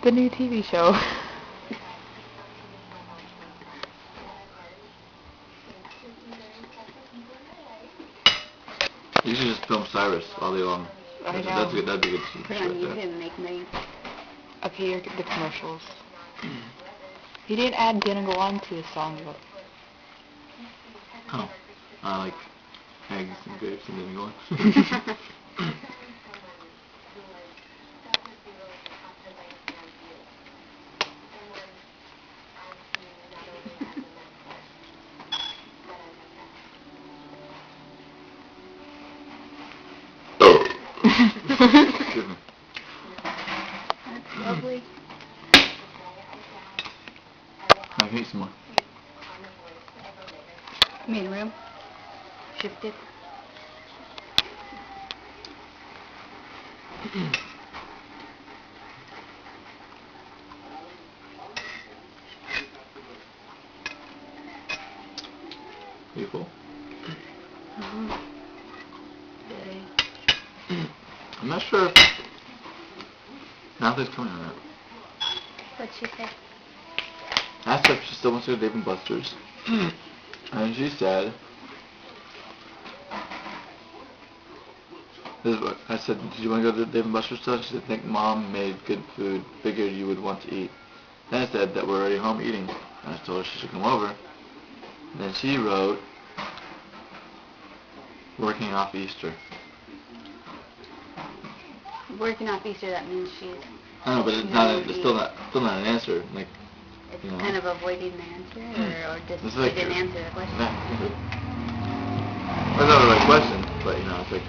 The new TV show. You should just film Cyrus all day long. I know. That's good. That'd be good. Put it on YouTube and make millions. Okay, here are the commercials. He didn't add Didn't Go On to his song, but... Oh. I like eggs and grapes and then go on. Excuse me. That's lovely. I can eat some more. Main room. Shifted. You full? I'm not sure if Natalie's coming or not. What'd she say? I asked her if she still wants to go to Dave & Buster's. And she said, this is what I said, did you want to go to Dave & Buster's still? She said, I think Mom made good food, figured you would want to eat. Then I said that we're already home eating. And I told her she should come over. And then she wrote, working off Easter. Working off Easter, that means she's... I know, but it's still not an answer. Like, It's you know. kind of avoiding the answer, or just It's she like didn't answer the question. That's not the right question, but you know, it's like...